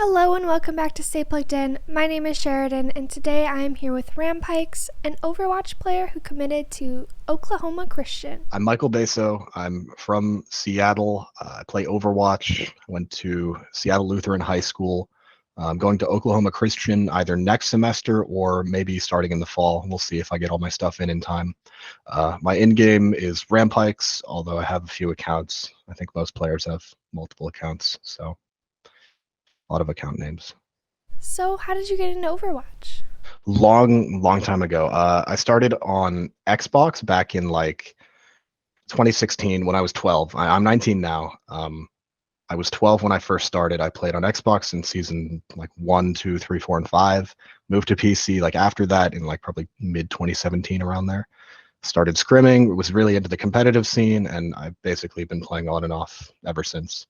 Hello and welcome back to Stay Plugged In. My name is Sheridan, and today I am here with Rampikes, an Overwatch player who committed to Oklahoma Christian. I'm Michael Beso. I'm from Seattle. I play Overwatch. Went to Seattle Lutheran High School. I'm going to Oklahoma Christian either next semester or maybe starting in the fall. We'll see if I get all my stuff in time. My in-game is Rampikes, although I have a few accounts. I think most players have multiple accounts, so a lot of account names. So, how did you get into Overwatch? Long time ago. I started on Xbox back in like 2016 when I was 12. I'm 19 now. I was 12 when I first started. I played on Xbox in season like 1, 2, 3, 4, and 5. Moved to PC like after that in like probably mid 2017 around there. Started scrimming, was really into the competitive scene, and I've basically been playing on and off ever since.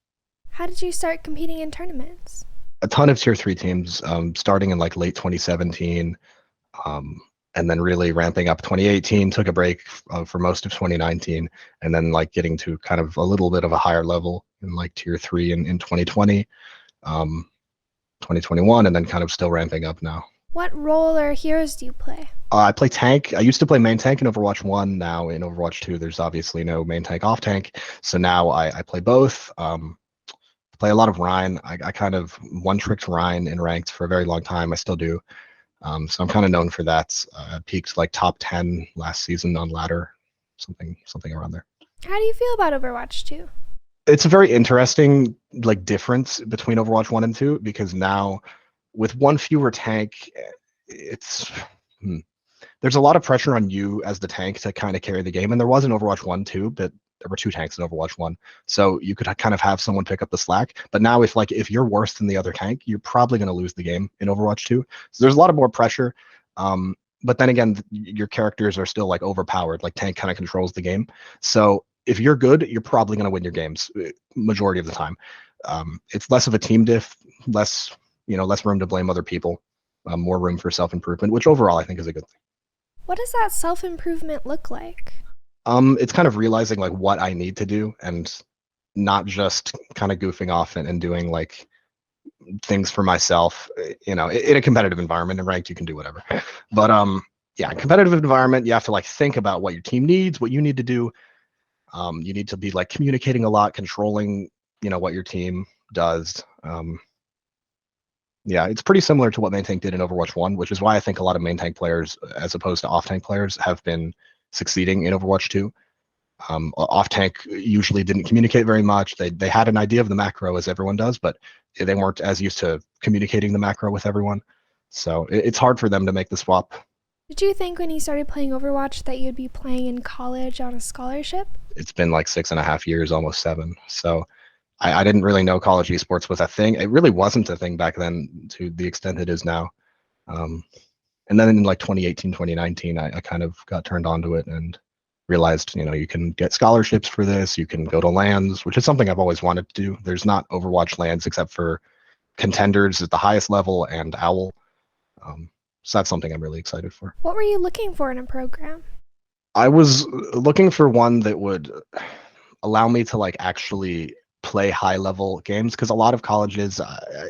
How did you start competing in tournaments? A ton of tier 3 teams, starting in like late 2017. And then really ramping up 2018, took a break for most of 2019, and then like getting to kind of a little bit of a higher level in like tier 3 in 2020, 2021, and then kind of still ramping up now. What role or heroes do you play? I play tank. I used to play main tank in Overwatch 1. Now in Overwatch 2, there's obviously no main tank off tank. So now I play both. Play a lot of Rhine. I kind of one-tricked Rhine in ranked for a very long time. I still do. So I'm kind of known for that. I peaked like top 10 last season on ladder, something around there. How do you feel about Overwatch 2? It's a very interesting like difference between Overwatch 1 and 2 because now with one fewer tank, it's there's a lot of pressure on you as the tank to kind of carry the game, and there was in Overwatch 1 too, but there were two tanks in Overwatch 1, so you could kind of have someone pick up the slack. But now if you're worse than the other tank, you're probably going to lose the game in Overwatch 2. So there's a lot of more pressure. But then again, your characters are still like overpowered. Like tank kind of controls the game. So if you're good, you're probably going to win your games majority of the time. It's less of a team diff, less room to blame other people, more room for self-improvement, which overall I think is a good thing. What does that self-improvement look like? It's kind of realizing like what I need to do and not just kind of goofing off and doing like things for myself. In a competitive environment. In ranked, you can do whatever. But yeah, competitive environment, you have to like think about what your team needs, what you need to do. You need to be like communicating a lot, controlling, what your team does. Yeah, it's pretty similar to what main tank did in Overwatch 1, which is why I think a lot of main tank players, as opposed to off tank players, have been succeeding in Overwatch 2. Off tank usually didn't communicate very much. They had an idea of the macro as everyone does, but they weren't as used to communicating the macro with everyone. So it's hard for them to make the swap. Did you think when you started playing Overwatch that you'd be playing in college on a scholarship? It's been like 6.5 years, almost 7. So I didn't really know college esports was a thing. It really wasn't a thing back then to the extent it is now. And then in like 2018, 2019, I kind of got turned onto it and realized, you can get scholarships for this. You can go to LANs, which is something I've always wanted to do. There's not Overwatch LANs except for Contenders at the highest level and Owl. So that's something I'm really excited for. What were you looking for in a program? I was looking for one that would allow me to like actually play high level games, because a lot of colleges,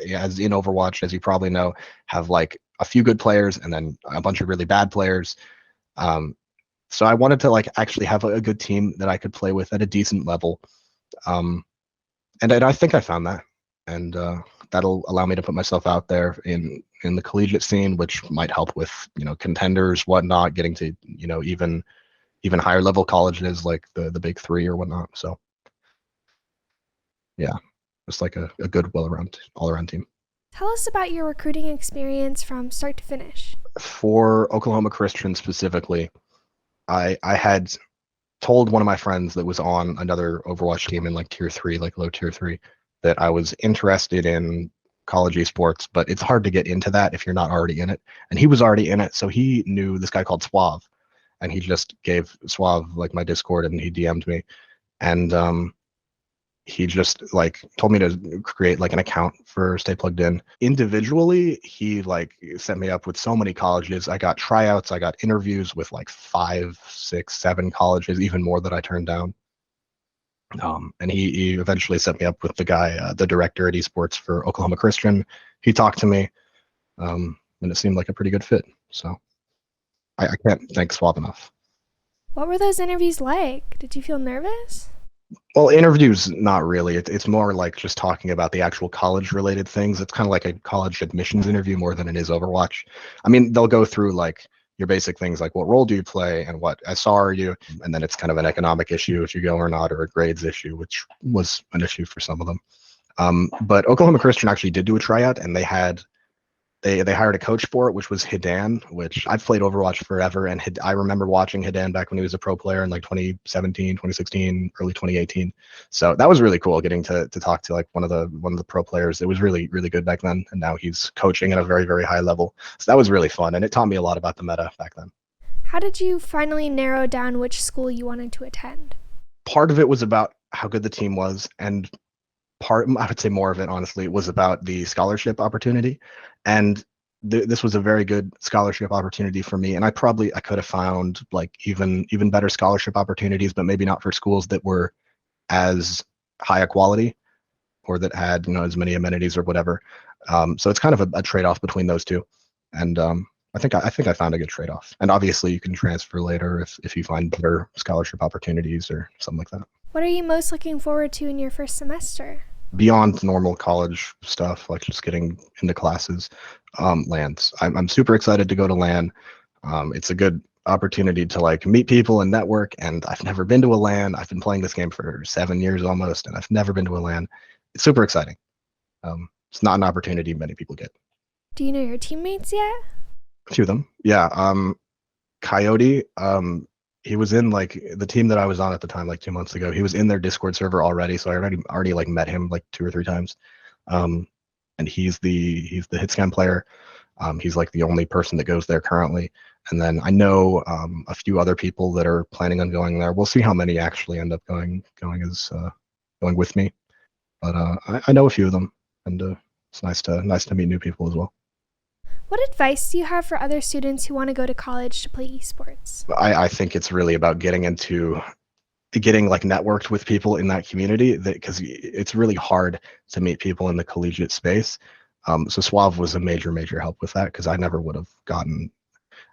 as in Overwatch, as you probably know, have like a few good players and then a bunch of really bad players. So I wanted to like actually have a good team that I could play with at a decent level. And I think I found that, and that'll allow me to put myself out there in the collegiate scene, which might help with contenders, whatnot, getting to even higher level colleges like the big three or whatnot. So yeah, just like a good all around team. Tell us about your recruiting experience from start to finish. For Oklahoma Christian specifically, I had told one of my friends that was on another Overwatch team in like tier 3, like low tier 3, that I was interested in college esports, but it's hard to get into that if you're not already in it. And he was already in it, so he knew this guy called Suave, and he just gave Suave like my Discord, and he DM'd me, and he just like told me to create like an account for Stay Plugged In. Individually, he like set me up with so many colleges. I got tryouts, I got interviews with like 5, 6, 7 colleges, even more that I turned down. And he eventually set me up with the guy, the director at esports for Oklahoma Christian. he talked to me, and it seemed like a pretty good fit. So I can't thank Suave enough. What were those interviews like? Did you feel nervous? Well, interviews, not really. It's more like just talking about the actual college related things. It's kind of like a college admissions interview more than it is Overwatch. I mean, they'll go through like your basic things like what role do you play and what SR are you? And then it's kind of an economic issue if you go or not, or a grades issue, which was an issue for some of them. But Oklahoma Christian actually did do a tryout, and they hired a coach for it, which was Hidan, which I've played Overwatch forever. And I remember watching Hidan back when he was a pro player in like 2017, 2016, early 2018. So that was really cool getting to talk to like one of the pro players. It was really, really good back then. And now he's coaching at a very, very high level. So that was really fun. And it taught me a lot about the meta back then. How did you finally narrow down which school you wanted to attend? Part of it was about how good the team was, and I would say more of it, honestly, was about the scholarship opportunity. And this was a very good scholarship opportunity for me. And I could have found like even better scholarship opportunities, but maybe not for schools that were as high a quality or that had, as many amenities or whatever. So it's kind of a trade-off between those two. And I think I found a good trade-off. And obviously you can transfer later if you find better scholarship opportunities or something like that. What are you most looking forward to in your first semester? Beyond normal college stuff, like just getting into classes, LANs. I'm super excited to go to LAN. It's a good opportunity to like meet people and network, and I've never been to a LAN. I've been playing this game for 7 years almost, and I've never been to a LAN. It's super exciting. It's not an opportunity many people get. Do you know your teammates yet? A few of them, yeah. Coyote, he was in like the team that I was on at the time, like 2 months ago. He was in their Discord server already, so I already like met him like 2 or 3 times. And he's the hitscan player. He's like the only person that goes there currently. And then I know a few other people that are planning on going there. We'll see how many actually end up going with me. But I know a few of them, and it's nice to meet new people as well. What advice do you have for other students who want to go to college to play esports? I think it's really about getting like networked with people in that community, because it's really hard to meet people in the collegiate space. So Suave was a major help with that, because I never would have gotten,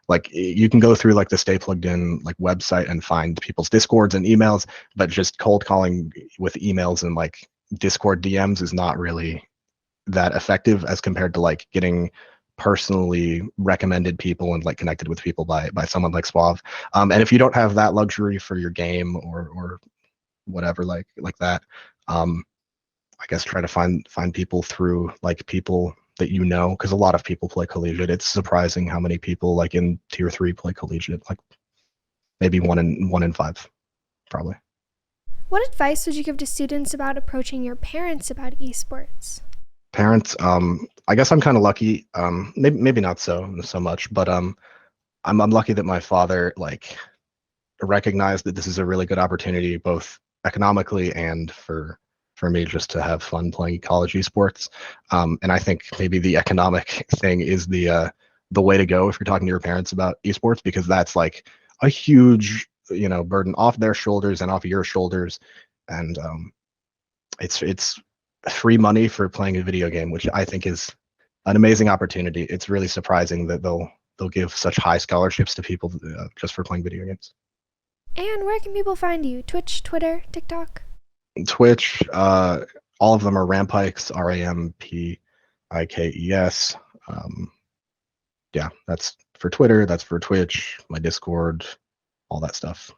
like, you can go through like the Stay Plugged In like website and find people's Discords and emails, but just cold calling with emails and like Discord DMs is not really that effective as compared to like getting personally recommended people and like connected with people by someone like Suave. And if you don't have that luxury for your game or whatever like that, I guess try to find people through like people that because a lot of people play collegiate. It's surprising how many people like in tier 3 play collegiate, like maybe one in 5 probably. What advice would you give to students about approaching your parents about esports? Parents, I guess I'm kind of lucky, maybe not so much, but I'm lucky that my father like recognized that this is a really good opportunity, both economically and for me just to have fun playing college esports. And I think maybe the economic thing is the way to go if you're talking to your parents about esports, because that's like a huge burden off their shoulders and off your shoulders. And it's free money for playing a video game, which I think is an amazing opportunity. It's really surprising that they'll give such high scholarships to people just for playing video games. And where can people find you? Twitch, Twitter, TikTok? Twitch, all of them are Rampikes, Rampikes. Yeah, that's for Twitter, that's for Twitch, my Discord, all that stuff.